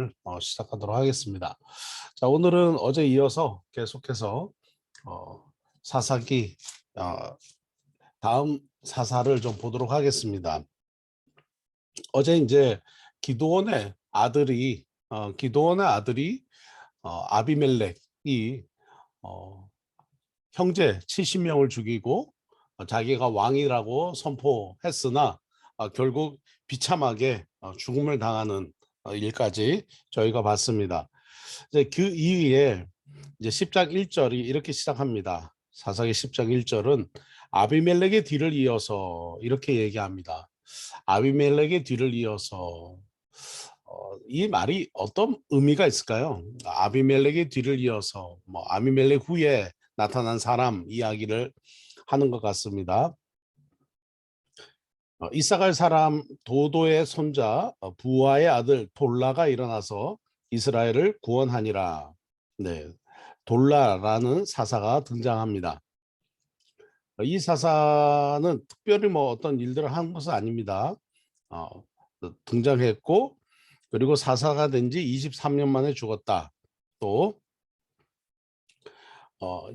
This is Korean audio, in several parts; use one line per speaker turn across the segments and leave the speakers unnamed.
시간을 시작하도록 하겠습니다. 자, 오늘은 어제 이어서 계속해서 사사기 다음 사사를 좀 보도록 하겠습니다. 어제 이제 기드온의 아들이 아비멜렉이 형제 70명을 죽이고 자기가 왕이라고 선포했으나 결국 비참하게 죽음을 당하는 일까지 저희가 봤습니다. 이제 그 이후에 이제 10장 1절이 이렇게 시작합니다. 사사기 10장 1절은 아비멜렉의 뒤를 이어서 이렇게 얘기합니다. 아비멜렉의 뒤를 이어서 이 말이 어떤 의미가 있을까요? 아비멜렉의 뒤를 이어서 아비멜렉 후에 나타난 사람 이야기를 하는 것 같습니다. 이사갈 사람 도도의 손자 부하의 아들 돌라가 일어나서 이스라엘을 구원하니라. 네, 돌라라는 사사가 등장합니다. 이 사사는 특별히 어떤 일들을 한 것은 아닙니다. 등장했고 그리고 사사가 된 지 23년 만에 죽었다. 또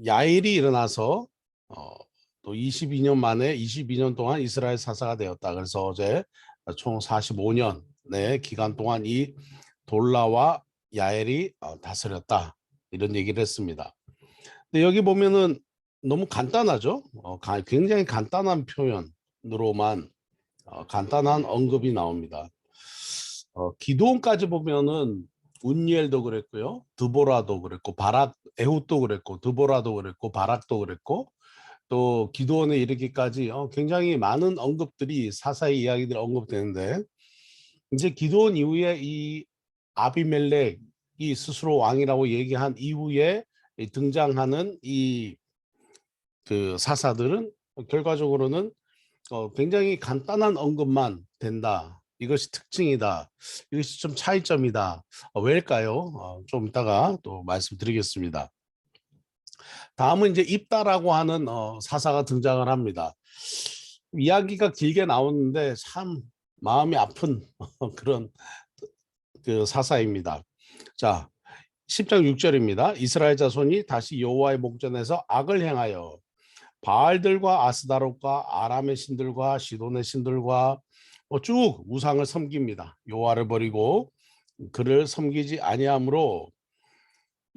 야일이 일어나서 또 22년 만에 22년 동안 이스라엘 사사가 되었다. 그래서 어제 총 45년의 기간 동안 이 돌라와 야엘이 다스렸다. 이런 얘기를 했습니다. 근데 여기 보면은 너무 간단하죠. 굉장히 간단한 표현으로만 간단한 언급이 나옵니다. 기드온까지 보면은 운니엘도 그랬고요, 드보라도 그랬고, 에훗도 그랬고, 드보라도 그랬고, 바락도 그랬고, 또 기드온에 이르기까지 굉장히 많은 언급들이 사사의 이야기들이 언급되는데, 이제 기드온 이후에 이 아비멜렉이 스스로 왕이라고 얘기한 이후에 등장하는 이 그 사사들은 결과적으로는 굉장히 간단한 언급만 된다. 이것이 특징이다. 이것이 좀 차이점이다. 왜일까요? 좀 이따가 또 말씀드리겠습니다. 다음은 이제 입다라고 하는 사사가 등장을 합니다. 이야기가 길게 나오는데 참 마음이 아픈 그런 그 사사입니다. 자, 10장 6절입니다. 이스라엘 자손이 다시 여호와의 목전에서 악을 행하여 바알들과 아스다롯과 아람의 신들과 시돈의 신들과 쭉 우상을 섬깁니다. 여호와를 버리고 그를 섬기지 아니하므로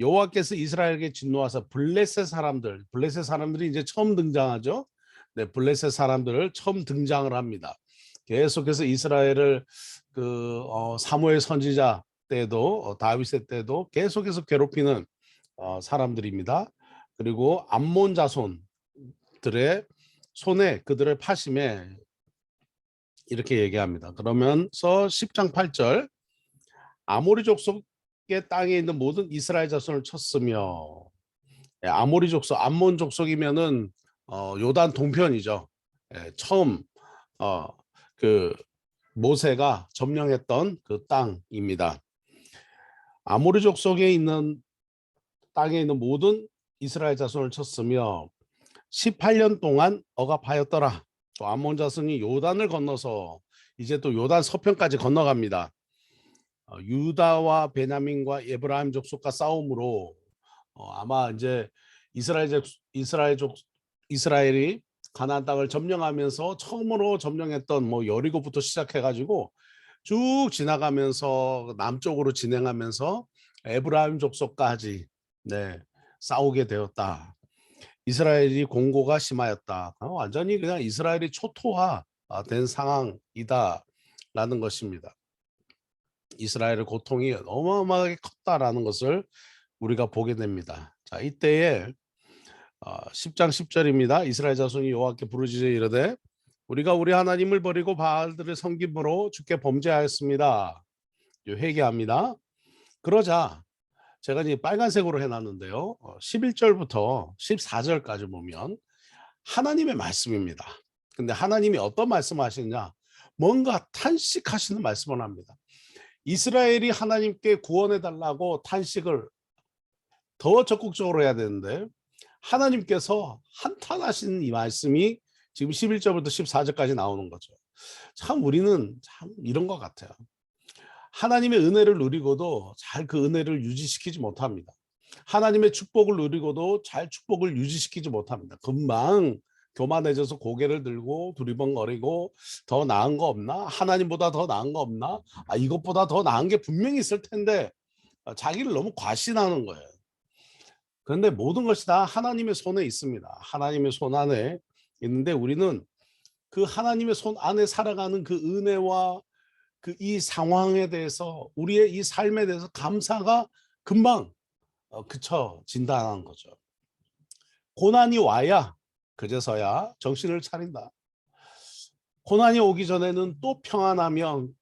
여호와께서 이스라엘에게 진노하사 블레셋 사람들이 이제 처음 등장하죠. 네, 블레셋 사람들을 처음 등장을 합니다. 계속해서 이스라엘을 사무엘 선지자 때도 다윗의 때도 계속해서 괴롭히는 사람들입니다. 그리고 암몬 자손들의 손에 그들을 파심에 이렇게 얘기합니다. 그러면서 10장 8절 아모리 족속의 땅에 있는 모든 이스라엘 자손을 쳤으며, 아모리 족속, 암몬 족속이면은 요단 동편이죠. 처음 그 모세가 점령했던 그 땅입니다. 아모리 족속에 있는 땅에 있는 모든 이스라엘 자손을 쳤으며 18년 동안 억압하였더라. 또 암몬 자손이 요단을 건너서 이제 또 요단 서편까지 건너갑니다. 유다와 베냐민과 에브라임 족속과 싸움으로 아마 이제 이스라엘이 가나안 땅을 점령하면서 처음으로 점령했던 여리고부터 시작해가지고 쭉 지나가면서 남쪽으로 진행하면서 에브라임 족속까지 싸우게 되었다. 이스라엘이 공고가 심하였다. 완전히 그냥 이스라엘이 초토화된 상황이다라는 것입니다. 이스라엘의 고통이 어마어마하게 컸다라는 것을 우리가 보게 됩니다. 자, 이때에 10장 10절입니다. 이스라엘 자손이 여호와께 부르짖어 이르되 우리가 우리 하나님을 버리고 바알들을 섬김으로 주께 범죄하였습니다. 회개합니다. 그러자 제가 이제 빨간색으로 해놨는데요. 11절부터 14절까지 보면 하나님의 말씀입니다. 근데 하나님이 어떤 말씀을 하시느냐? 뭔가 탄식하시는 말씀을 합니다. 이스라엘이 하나님께 구원해달라고 탄식을 더 적극적으로 해야 되는데 하나님께서 한탄하시는 이 말씀이 지금 11절부터 14절까지 나오는 거죠. 참 우리는 참 이런 것 같아요. 하나님의 은혜를 누리고도 잘 그 은혜를 유지시키지 못합니다. 하나님의 축복을 누리고도 잘 축복을 유지시키지 못합니다. 금방 교만해져서 고개를 들고 두리번거리고 더 나은 거 없나? 하나님보다 더 나은 거 없나? 이것보다 더 나은 게 분명히 있을 텐데 자기를 너무 과신하는 거예요. 그런데 모든 것이 다 하나님의 손에 있습니다. 하나님의 손 안에 있는데 우리는 그 하나님의 손 안에 살아가는 그 은혜와 그 이 상황에 대해서 우리의 이 삶에 대해서 감사가 금방 그쳐진다는 거죠. 고난이 와야 그제서야 정신을 차린다. 고난이 오기 전에는 또 평안하면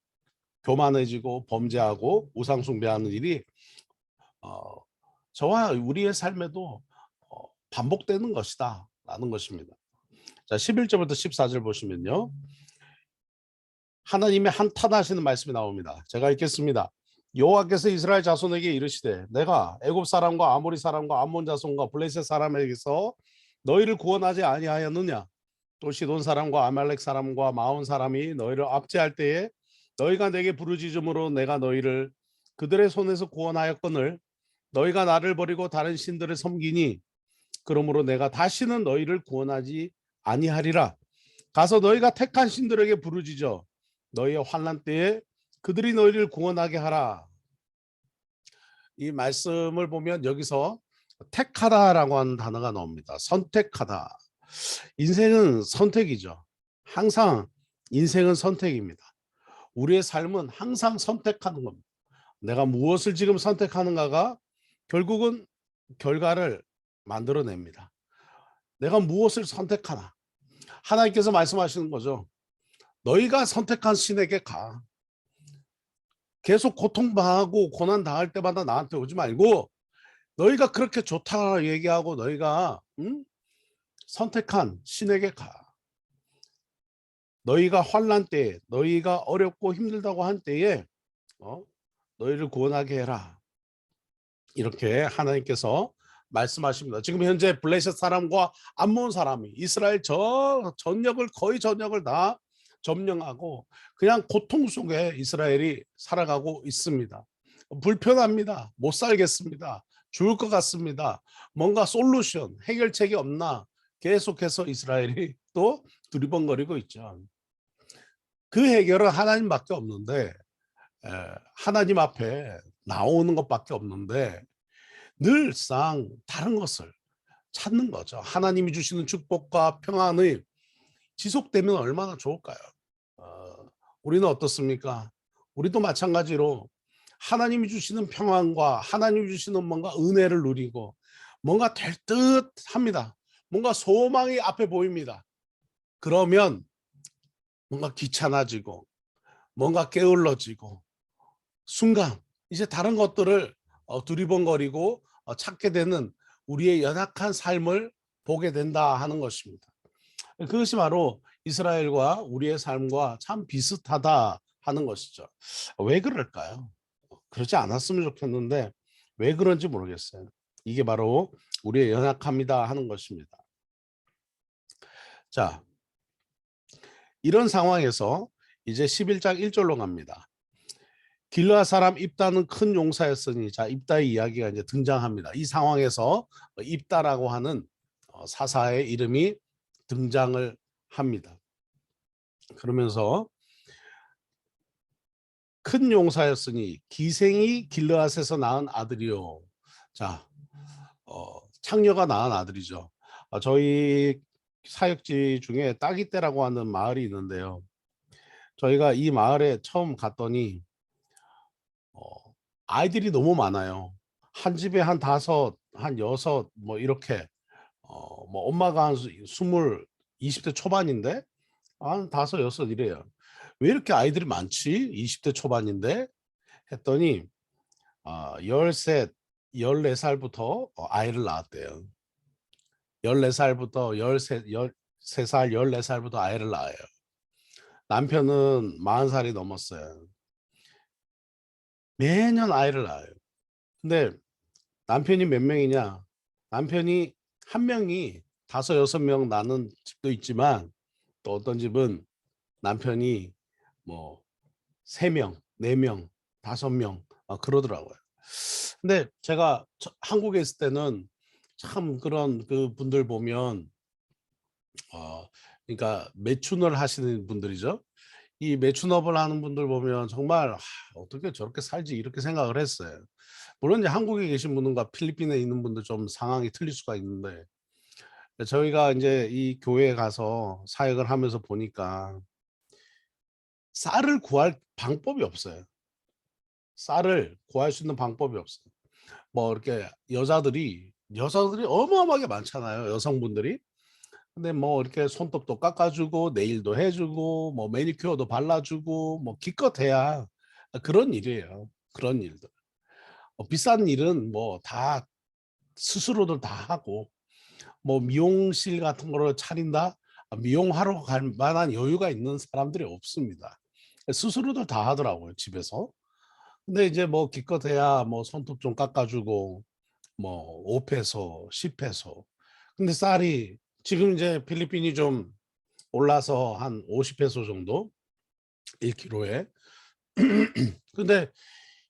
교만해지고 범죄하고 우상숭배하는 일이 저와 우리의 삶에도 반복되는 것이다 라는 것입니다. 자, 11절부터 14절 보시면요. 하나님의 한탄하시는 말씀이 나옵니다. 제가 읽겠습니다. 여호와께서 이스라엘 자손에게 이르시되 내가 애굽 사람과 아모리 사람과 암몬 자손과 블레셋 사람에게서 너희를 구원하지 아니하였느냐? 또 시돈 사람과 아말렉 사람과 마온 사람이 너희를 압제할 때에 너희가 내게 부르짖음으로 내가 너희를 그들의 손에서 구원하였거늘 너희가 나를 버리고 다른 신들을 섬기니 그러므로 내가 다시는 너희를 구원하지 아니하리라. 가서 너희가 택한 신들에게 부르짖어 너희의 환난 때에 그들이 너희를 구원하게 하라. 이 말씀을 보면 여기서 택하다라고 하는 단어가 나옵니다. 선택하다. 인생은 선택이죠. 항상 인생은 선택입니다. 우리의 삶은 항상 선택하는 겁니다. 내가 무엇을 지금 선택하는가가 결국은 결과를 만들어냅니다. 내가 무엇을 선택하나. 하나님께서 말씀하시는 거죠. 너희가 선택한 신에게 가. 계속 고통당하고 고난당할 때마다 나한테 오지 말고 너희가 그렇게 좋다 얘기하고 너희가 선택한 신에게 가. 너희가 환난 때에 너희가 어렵고 힘들다고 한 때에 너희를 구원하게 해라. 이렇게 하나님께서 말씀하십니다. 지금 현재 블레셋 사람과 암몬 사람이 이스라엘 전역을 거의 전역을 다 점령하고 그냥 고통 속에 이스라엘이 살아가고 있습니다. 불편합니다. 못 살겠습니다. 죽을 것 같습니다. 뭔가 솔루션, 해결책이 없나 계속해서 이스라엘이 또 두리번거리고 있죠. 그 해결은 하나님밖에 없는데 하나님 앞에 나오는 것밖에 없는데 늘상 다른 것을 찾는 거죠. 하나님이 주시는 축복과 평안이 지속되면 얼마나 좋을까요? 우리는 어떻습니까? 우리도 마찬가지로 하나님이 주시는 평안과 하나님이 주시는 뭔가 은혜를 누리고 뭔가 될 듯 합니다. 뭔가 소망이 앞에 보입니다. 그러면 뭔가 귀찮아지고 뭔가 게을러지고 순간 이제 다른 것들을 두리번거리고 찾게 되는 우리의 연약한 삶을 보게 된다 하는 것입니다. 그것이 바로 이스라엘과 우리의 삶과 참 비슷하다 하는 것이죠. 왜 그럴까요? 그렇지 않았으면 좋겠는데 왜 그런지 모르겠어요. 이게 바로 우리의 연약함이다 하는 것입니다. 자, 이런 상황에서 이제 11장 1절로 갑니다. 길르앗 사람 입다는 큰 용사였으니, 자, 입다의 이야기가 이제 등장합니다. 이 상황에서 입다라고 하는 사사의 이름이 등장을 합니다. 그러면서 큰 용사였으니 기생이 길르앗에서 낳은 아들이요. 자, 창녀가 낳은 아들이죠. 저희 사역지 중에 따기떼라고 하는 마을이 있는데요. 저희가 이 마을에 처음 갔더니 아이들이 너무 많아요. 한 집에 한 5, 한 6, 뭐 이렇게 뭐 엄마가 한 20대 초반인데 한 5, 6 이래요. 왜 이렇게 아이들이 많지? 20대 초반인데 했더니 13, 14살부터 아이를 낳았대요. 14살부터 13살, 14살부터 아이를 낳아요. 남편은 40살이 넘었어요. 매년 아이를 낳아요. 근데 남편이 몇 명이냐? 남편이 한 명이 5, 6명 낳는 집도 있지만 또 어떤 집은 남편이 뭐 3명, 4명 5명 그러더라고요. 근데 제가 한국에 있을 때는 참 그런 그 분들 보면 그러니까 매춘을 하시는 분들이죠. 이 매춘업을 하는 분들 보면 정말 어떻게 저렇게 살지 이렇게 생각을 했어요. 물론 이제 한국에 계신 분과 필리핀에 있는 분들 좀 상황이 틀릴 수가 있는데 저희가 이제 이 교회에 가서 사역을 하면서 보니까 쌀을 구할 방법이 없어요. 쌀을 구할 수 있는 방법이 없어요. 뭐 이렇게 여자들이 어마어마하게 많잖아요, 여성분들이. 근데 뭐 이렇게 손톱도 깎아주고 네일도 해주고 뭐 매니큐어도 발라주고 뭐 기껏해야 그런 일이에요. 그런 일들. 비싼 일은 뭐 다 스스로들 다 하고 뭐 미용실 같은 거를 차린다? 미용하러 갈 만한 여유가 있는 사람들이 없습니다. 스스로들 다 하더라고요, 집에서. 근데 이제 뭐 기껏해야 뭐 손톱 좀 깎아주고 뭐 5페소, 10페소. 근데 쌀이 지금 이제 필리핀이 좀 올라서 한 50페소 정도 1kg에. 근데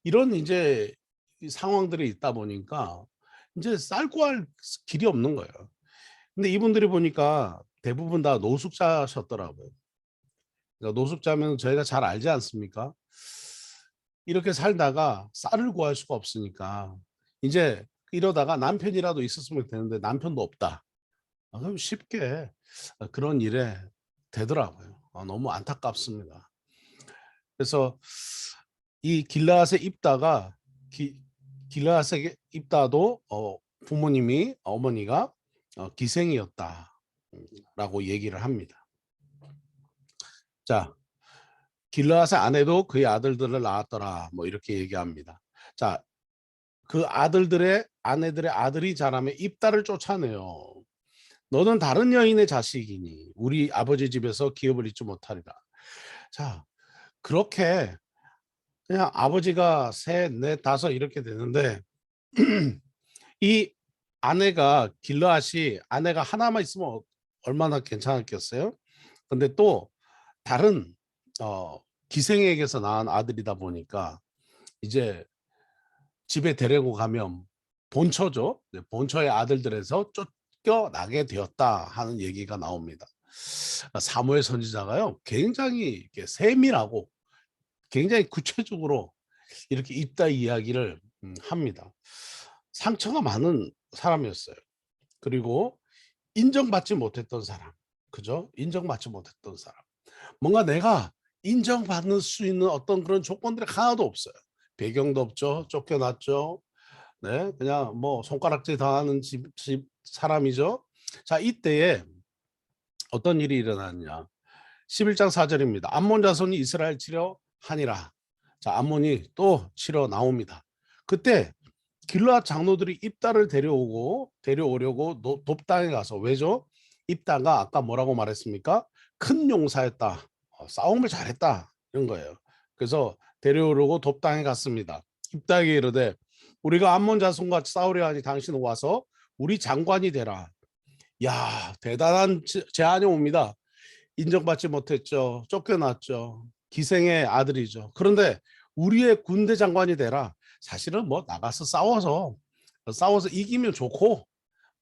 이런 이제 이 상황들이 있다 보니까 이제 쌀 구할 길이 없는 거예요. 근데 이분들이 보니까 대부분 다 노숙자셨더라고요. 그러니까 노숙자면 저희가 잘 알지 않습니까? 이렇게 살다가 쌀을 구할 수가 없으니까 이제 이러다가 남편이라도 있었으면 되는데 남편도 없다. 그럼 쉽게 그런 일에 되더라고요. 너무 안타깝습니다. 그래서 이 길르앗에 입다가 길르앗에 입다도 부모님이 어머니가 기생이었다라고 얘기를 합니다. 자, 길르앗의 아내도 그의 아들들을 낳았더라. 뭐 이렇게 얘기합니다. 자, 그 아내들의 아들이 자라면 입다를 쫓아내요. 너는 다른 여인의 자식이니 우리 아버지 집에서 기업을 잊지 못하리라. 자, 그렇게 그냥 아버지가 셋, 넷, 다섯 이렇게 되는데 이 길르앗이 아내가 하나만 있으면 얼마나 괜찮았겠어요? 근데 또 다른 어, 기생에게서 낳은 아들이다 보니까 이제 집에 데리고 가면 본처죠. 네, 본처의 아들들에서 쫓겨나게 되었다 하는 얘기가 나옵니다. 사무엘 선지자가요, 굉장히 이렇게 세밀하고 굉장히 구체적으로 이렇게 입다 이야기를 합니다. 상처가 많은 사람이었어요. 그리고 인정받지 못했던 사람, 그죠? 인정받지 못했던 사람. 뭔가 내가 인정받을 수 있는 어떤 그런 조건들이 하나도 없어요. 배경도 없죠. 쫓겨났죠. 네, 그냥 뭐 손가락질 당하는 집 사람이죠. 자, 이때에 어떤 일이 일어났냐? 11장 4절입니다. 암몬 자손이 이스라엘 치려 하니라. 자, 암몬이 또 치러 나옵니다. 그때 길르앗 장로들이 입다를 데려오려고 돕당에 가서, 왜죠? 입다가 아까 뭐라고 말했습니까? 큰 용사였다. 싸움을 잘했다. 이런 거예요. 그래서 데려오려고 돕당에 갔습니다. 입다에게 이르되 우리가 암몬 자손과 싸우려 하니 당신은 와서 우리 장관이 되라. 야, 대단한 제안이 옵니다. 인정받지 못했죠. 쫓겨났죠. 기생의 아들이죠. 그런데 우리의 군대 장관이 되라. 사실은 뭐 나가서 싸워서 이기면 좋고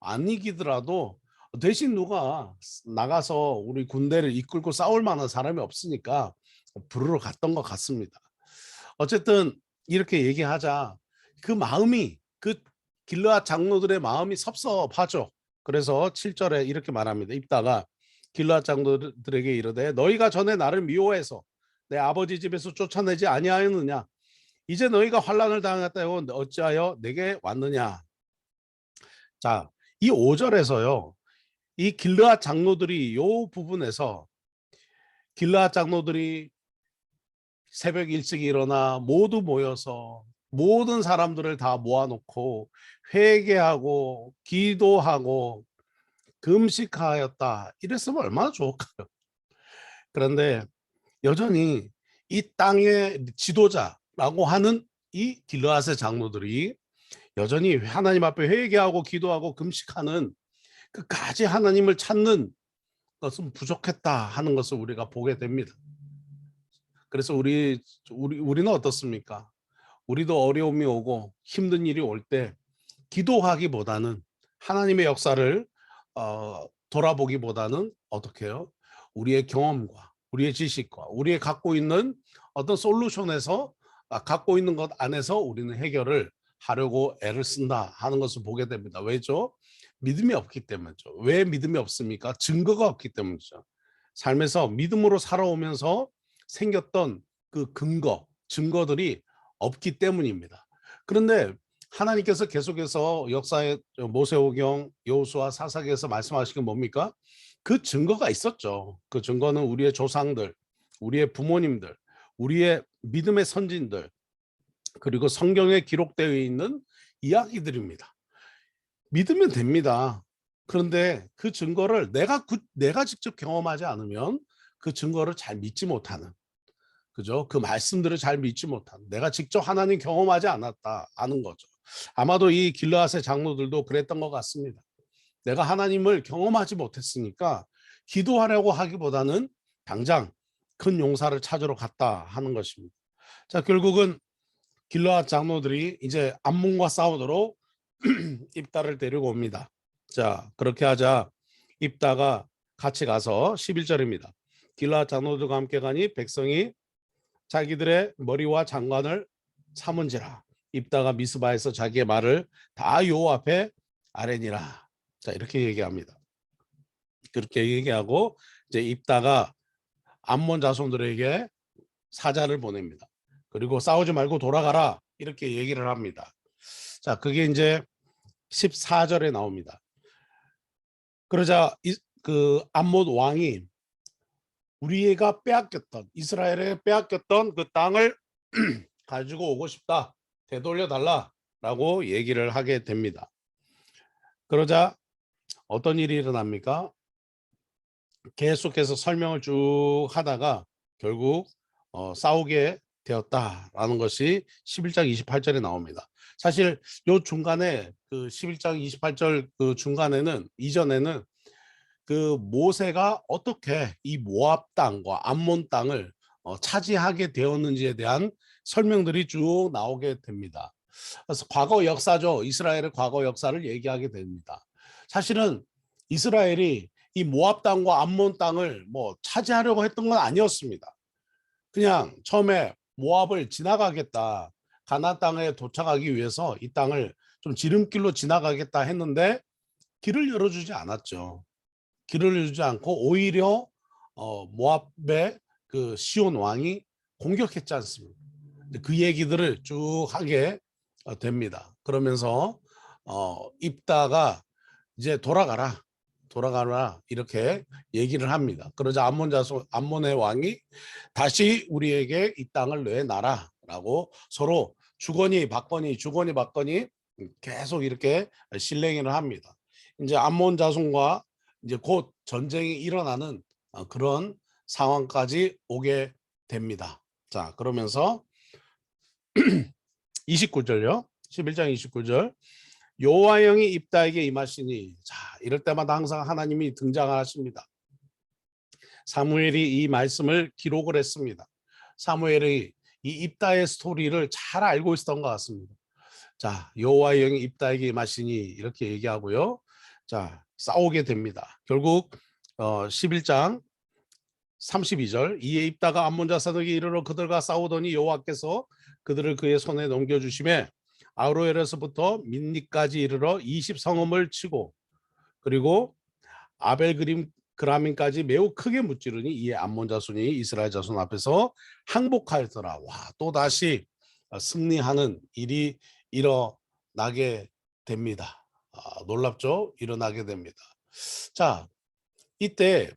안 이기더라도 대신 누가 나가서 우리 군대를 이끌고 싸울 만한 사람이 없으니까 부르러 갔던 것 같습니다. 어쨌든 이렇게 얘기하자 그 길르앗 장로들의 마음이 섭섭하죠. 그래서 7절에 이렇게 말합니다. 입다가 길르앗 장로들에게 이르되 너희가 전에 나를 미워해서 내 아버지 집에서 쫓아내지 아니하였느냐? 이제 너희가 환난을 당했다 하고 어찌하여 내게 왔느냐? 자, 이 5절에서요. 이 길르앗 장로들이 요 부분에서 길르앗 장로들이 새벽 일찍 일어나 모두 모여서 모든 사람들을 다 모아놓고 회개하고 기도하고 금식하였다. 이랬으면 얼마나 좋을까요? 그런데 여전히 이 땅의 지도자라고 하는 이 길르앗의 장로들이 여전히 하나님 앞에 회개하고 기도하고 금식하는 끝까지 하나님을 찾는 것은 부족했다 하는 것을 우리가 보게 됩니다. 그래서 우리는 어떻습니까? 우리도 어려움이 오고 힘든 일이 올 때 기도하기보다는 하나님의 역사를 돌아보기보다는 어떻게 해요? 우리의 경험과 우리의 지식과 우리의 갖고 있는 어떤 솔루션에서 갖고 있는 것 안에서 우리는 해결을 하려고 애를 쓴다 하는 것을 보게 됩니다. 왜죠? 믿음이 없기 때문이죠. 왜 믿음이 없습니까? 증거가 없기 때문이죠. 삶에서 믿음으로 살아오면서 생겼던 그 근거, 증거들이 없기 때문입니다. 그런데 하나님께서 계속해서 역사의 모세오경, 여호수아, 사사기에서 말씀하신 게 뭡니까? 그 증거가 있었죠. 그 증거는 우리의 조상들, 우리의 부모님들, 우리의 믿음의 선진들, 그리고 성경에 기록되어 있는 이야기들입니다. 믿으면 됩니다. 그런데 그 증거를 내가 직접 경험하지 않으면 그 증거를 잘 믿지 못하는, 그죠? 그 말씀들을 잘 믿지 못하는, 내가 직접 하나님 경험하지 않았다 하는 거죠. 아마도 이 길르앗의 장로들도 그랬던 것 같습니다. 내가 하나님을 경험하지 못했으니까 기도하려고 하기보다는 당장 큰 용사를 찾으러 갔다 하는 것입니다. 자, 결국은 길르앗 장로들이 이제 암몬과 싸우도록 입다를 데리고 옵니다. 자, 그렇게 하자 입다가 같이 가서 11절입니다. 길르앗 장로들과 함께 가니 백성이 자기들의 머리와 장관을 삼은지라. 입다가 미스바에서 자기의 말을 다 여호와 앞에 아뢰니라. 자, 이렇게 얘기합니다. 그렇게 얘기하고 이제 입다가 암몬 자손들에게 사자를 보냅니다. 그리고 싸우지 말고 돌아가라 이렇게 얘기를 합니다. 자, 그게 이제 14절에 나옵니다. 그러자 그 암몬 왕이 우리가 빼앗겼던, 이스라엘에 빼앗겼던 그 땅을 가지고 오고 싶다, 되돌려 달라라고 얘기를 하게 됩니다. 그러자 어떤 일이 일어납니까? 계속해서 설명을 쭉 하다가 결국 싸우게 되었다라는 것이 11장 28절에 나옵니다. 사실 요 중간에 그 11장 28절 그 중간에는, 이전에는 그 모세가 어떻게 이 모압 땅과 암몬 땅을 차지하게 되었는지에 대한 설명들이 쭉 나오게 됩니다. 그래서 과거 역사죠. 이스라엘의 과거 역사를 얘기하게 됩니다. 사실은 이스라엘이 이 모압 땅과 암몬 땅을 뭐 차지하려고 했던 건 아니었습니다. 그냥 처음에 모압을 지나가겠다, 가나안 땅에 도착하기 위해서 이 땅을 좀 지름길로 지나가겠다 했는데 길을 열어주지 않았죠. 길을 열어주지 않고 오히려 모압의 그 시온 왕이 공격했지 않습니까? 그 얘기들을 쭉 하게 됩니다. 그러면서 입다가 이제 돌아가라 이렇게 얘기를 합니다. 그러자 암몬의 왕이 다시 우리에게 이 땅을 내놔라라고 서로 주거니 받거니 계속 이렇게 실랭이를 합니다. 이제 암몬 자손과 이제 곧 전쟁이 일어나는 그런 상황까지 오게 됩니다. 자, 그러면서 29절요. 11장 29절. 여호와 영이 입다에게 임하시니, 자, 이럴 때마다 항상 하나님이 등장하십니다. 사무엘이 이 말씀을 기록을 했습니다. 사무엘이 이 입다의 스토리를 잘 알고 있었던 것 같습니다. 자, 여호와 영이 입다에게 임하시니 이렇게 얘기하고요. 자, 싸우게 됩니다. 결국 11장 32절, 이에 입다가 암몬 자손에게 이르러 그들과 싸우더니 여호와께서 그들을 그의 손에 넘겨주심에 아로엘에서부터 민니까지 이르러 20성읍을 치고 그리고 아벨그라민까지 매우 크게 무찌르니 이에 암몬 자손이 이스라엘 자손 앞에서 항복하였더라. 와, 또 다시 승리하는 일이 일어나게 됩니다. 놀랍죠? 일어나게 됩니다. 자, 이때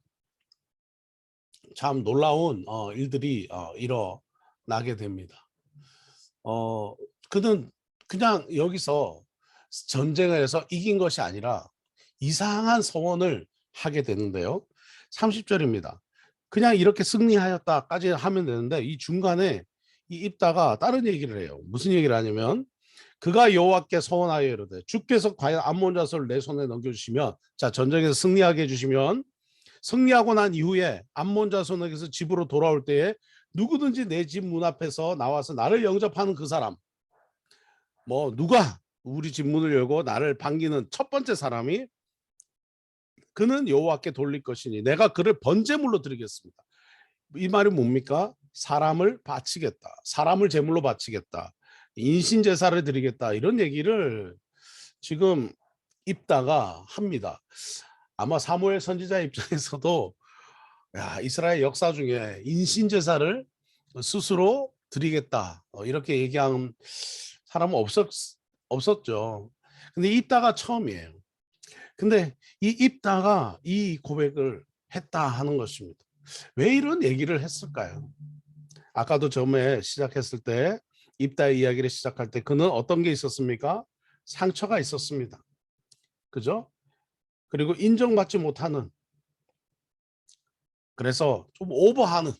참 놀라운 일들이 일어나게 됩니다. 그는 그냥 여기서 전쟁을 해서 이긴 것이 아니라 이상한 서원을 하게 되는데요. 30절입니다. 그냥 이렇게 승리하였다까지 하면 되는데 이 중간에 이 입다가 다른 얘기를 해요. 무슨 얘기를 하냐면 그가 여호와께 서원하여 이르되 주께서 과연 암몬 자손을 내 손에 넘겨주시면, 자, 전쟁에서 승리하게 해주시면 승리하고 난 이후에 암몬 자손에게서 집으로 돌아올 때에 누구든지 내 집 문 앞에서 나와서 나를 영접하는 그 사람, 뭐 누가 우리 집 문을 열고 나를 반기는 첫 번째 사람이 그는 여호와께 돌릴 것이니 내가 그를 번제물로 드리겠습니다. 이 말이 뭡니까? 사람을 바치겠다. 사람을 제물로 바치겠다. 인신 제사를 드리겠다. 이런 얘기를 지금 입다가 합니다. 아마 사무엘 선지자 입장에서도 야, 이스라엘 역사 중에 인신 제사를 스스로 드리겠다. 이렇게 얘기한 사람은 없었죠. 근데 입다가 처음이에요. 근데 이 입다가 이 고백을 했다 하는 것입니다. 왜 이런 얘기를 했을까요? 아까도 처음에 시작했을 때 입다의 이야기를 시작할 때 그는 어떤 게 있었습니까? 상처가 있었습니다. 그죠? 그리고 인정받지 못하는, 그래서 좀 오버하는,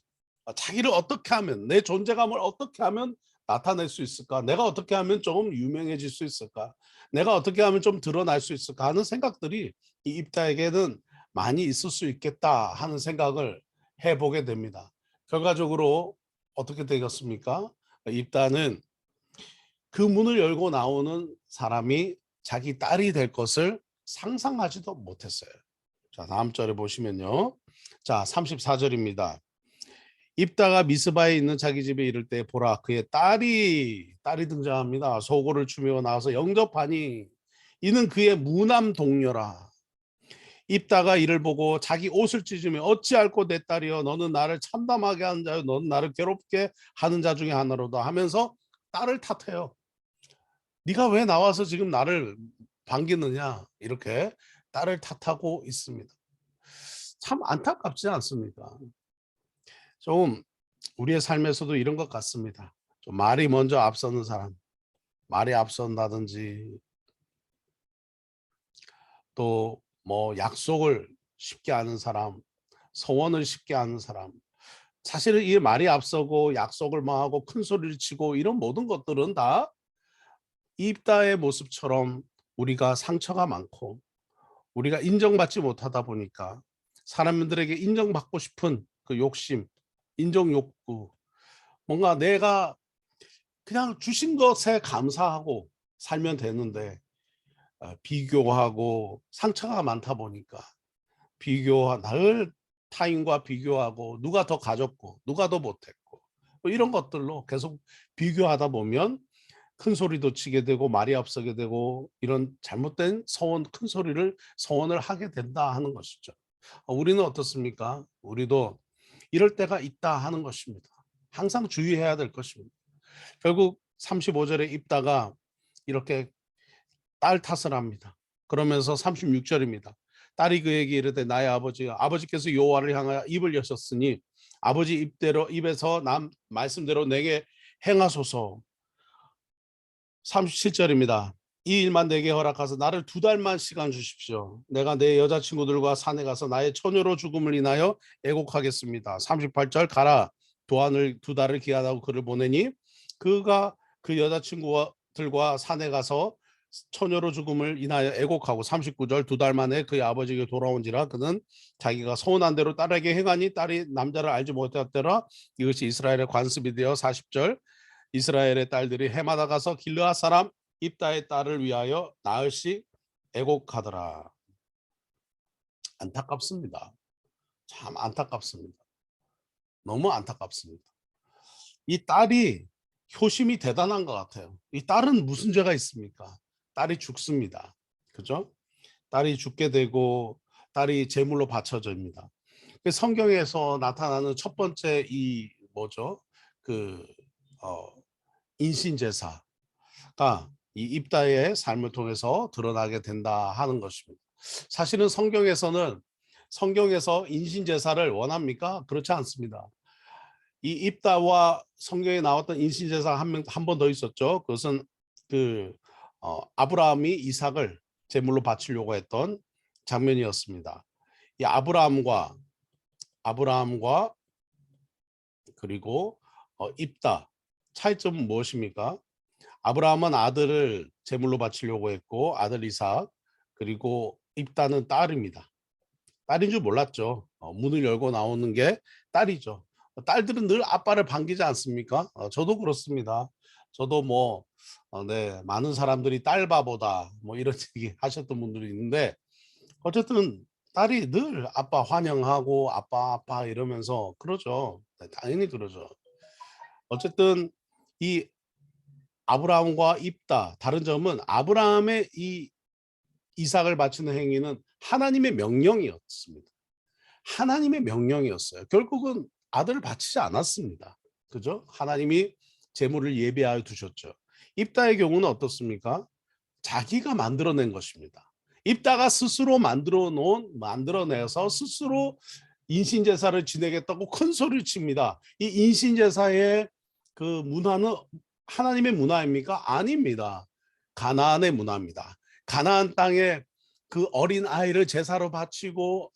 자기를 어떻게 하면, 내 존재감을 어떻게 하면 나타낼 수 있을까? 내가 어떻게 하면 좀 유명해질 수 있을까? 내가 어떻게 하면 좀 드러날 수 있을까 하는 생각들이 이 입다에게는 많이 있을 수 있겠다 하는 생각을 해보게 됩니다. 결과적으로 어떻게 되겠습니까? 입다는 그 문을 열고 나오는 사람이 자기 딸이 될 것을 상상하지도 못했어요. 자, 다음 절에 보시면요. 자, 34절입니다. 입다가 미스바에 있는 자기 집에 이를 때 보라 그의 딸이 등장합니다. 소고를 추며 나와서 영접하니 이는 그의 무남 동료라. 입다가 이를 보고 자기 옷을 찢으며 어찌할꼬 내 딸이여 너는 나를 참담하게 하는 자요 너는 나를 괴롭게 하는 자 중에 하나로다 하면서 딸을 탓해요. 네가 왜 나와서 지금 나를 반기느냐 이렇게 딸을 탓하고 있습니다. 참 안타깝지 않습니까? 좀 우리의 삶에서도 이런 것 같습니다. 좀 말이 먼저 앞서는 사람, 말이 앞선다든지 또 뭐 약속을 쉽게 하는 사람, 소원을 쉽게 하는 사람. 사실은 이 말이 앞서고 약속을 뭐 하고 큰 소리를 치고 이런 모든 것들은 다 입다의 모습처럼 우리가 상처가 많고 우리가 인정받지 못하다 보니까 사람들에게 인정받고 싶은 그 욕심, 인정 욕구, 뭔가 내가 그냥 주신 것에 감사하고 살면 되는데 비교하고 상처가 많다 보니까 나를 타인과 비교하고 누가 더 가졌고 누가 더 못했고 뭐 이런 것들로 계속 비교하다 보면 큰 소리도 치게 되고 말이 앞서게 되고 이런 잘못된 큰 소리를 서원을 하게 된다 하는 것이죠. 우리는 어떻습니까? 우리도 이럴 때가 있다 하는 것입니다. 항상 주의해야 될 것입니다. 결국 35절에 입다가 이렇게 딸 탓을 합니다. 그러면서 36절입니다. 딸이 그에게 이르되 나의 아버지께서 여호와를 향하여 입을 여셨으니 아버지 입에서 남 말씀대로 내게 행하소서. 37절입니다. 이 일만 내게 허락하서 나를 2달만 시간 주십시오. 내가 내 여자친구들과 산에 가서 나의 처녀로 죽음을 인하여 애곡하겠습니다. 38절 가라 도안을 2달을 기한하고 그를 보내니 그가 그 여자친구들과 산에 가서 처녀로 죽음을 인하여 애곡하고 39절 2달 만에 그의 아버지에게 돌아온지라 그는 자기가 서운한 대로 딸에게 행하니 딸이 남자를 알지 못하였더라. 이것이 이스라엘의 관습이 되어 40절 이스라엘의 딸들이 해마다 가서 길르앗 사람 입다의 딸을 위하여 나흘씩 애곡하더라. 안타깝습니다. 참 안타깝습니다. 너무 안타깝습니다. 이 딸이 효심이 대단한 것 같아요. 이 딸은 무슨 죄가 있습니까? 딸이 죽습니다. 그죠? 딸이 죽게 되고 딸이 제물로 바쳐집니다. 성경에서 나타나는 첫 번째 이 뭐죠? 그 어, 인신제사가 이 입다의 삶을 통해서 드러나게 된다 하는 것입니다. 사실은 성경에서 인신제사를 원합니까? 그렇지 않습니다. 이 입다와 성경에 나왔던 인신제사 한 번 더 있었죠. 그것은 그 아브라함이 이삭을 제물로 바치려고 했던 장면이었습니다. 이 아브라함과 그리고 입다 차이점은 무엇입니까? 아브라함은 아들을 제물로 바치려고 했고 아들 이삭 그리고 입다는 딸입니다. 딸인 줄 몰랐죠. 문을 열고 나오는 게 딸이죠. 딸들은 늘 아빠를 반기지 않습니까? 저도 그렇습니다. 저도 뭐 네, 많은 사람들이 딸 바보다 뭐 이런 얘기 하셨던 분들이 있는데 어쨌든 딸이 늘 아빠 환영하고 아빠 이러면서 그러죠. 네, 당연히 그러죠. 어쨌든 이 아브라함과 입다 다른 점은 아브라함의 이 이삭을 바치는 행위는 하나님의 명령이었습니다. 하나님의 명령이었어요. 결국은 아들을 바치지 않았습니다. 그죠? 하나님이 제물을 예비하여 두셨죠. 입다의 경우는 어떻습니까? 자기가 만들어낸 것입니다. 입다가 스스로 만들어내서 스스로 인신제사를 지내겠다고 큰 소리를 칩니다. 이 인신제사의 그 문화는 하나님의 문화입니까? 아닙니다. 가나안의 문화입니다. 가나안 땅에 그 어린 아이를 제사로 바치고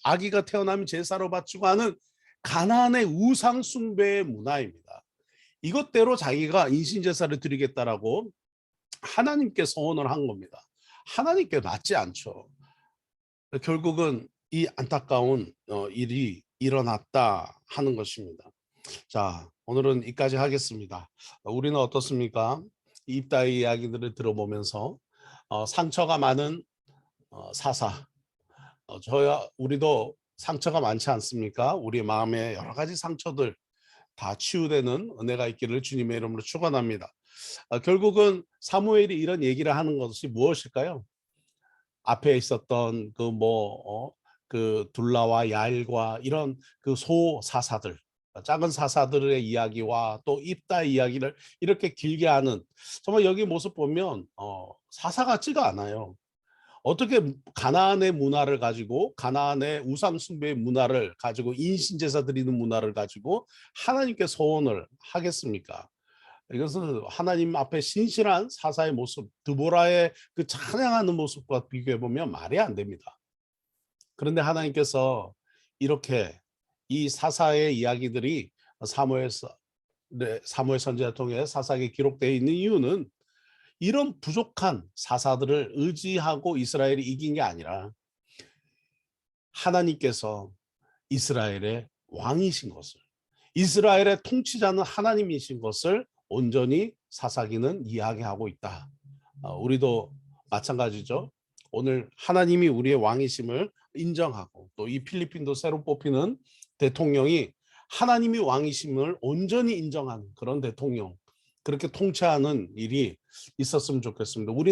아기가 태어나면 제사로 바치고 하는 가나안의 우상 숭배의 문화입니다. 이것대로 자기가 인신제사를 드리겠다라고 하나님께 서원을 한 겁니다. 하나님께 맞지 않죠. 결국은 이 안타까운 일이 일어났다 하는 것입니다. 자, 오늘은 여기까지 하겠습니다. 우리는 어떻습니까? 입다의 이야기들을 들어보면서 상처가 많은 사사, 저야 우리도 상처가 많지 않습니까? 우리 마음에 여러 가지 상처들 다 치유되는 은혜가 있기를 주님의 이름으로 축원합니다. 결국은 사무엘이 이런 얘기를 하는 것이 무엇일까요? 앞에 있었던 그 둘라와 야일과 이런 그 소사사들, 작은 사사들의 이야기와 또 입다의 이야기를 이렇게 길게 하는 정말 여기 모습 보면 사사 같지가 않아요. 어떻게 가나안의 문화를 가지고 가나안의 우상 숭배의 문화를 가지고 인신제사 드리는 문화를 가지고 하나님께 소원을 하겠습니까? 이것은 하나님 앞에 신실한 사사의 모습, 드보라의 그 찬양하는 모습과 비교해 보면 말이 안 됩니다. 그런데 하나님께서 이렇게 이 사사의 이야기들이 사무엘 선지자를 통해 사사에 기록되어 있는 이유는 이런 부족한 사사들을 의지하고 이스라엘이 이긴 게 아니라 하나님께서 이스라엘의 왕이신 것을, 이스라엘의 통치자는 하나님이신 것을 온전히 사사기는 이야기하고 있다. 우리도 마찬가지죠. 오늘 하나님이 우리의 왕이심을 인정하고 또 이 필리핀도 새로 뽑히는 대통령이 하나님이 왕이심을 온전히 인정하는 그런 대통령, 그렇게 통치하는 일이 있었으면 좋겠습니다. 우리는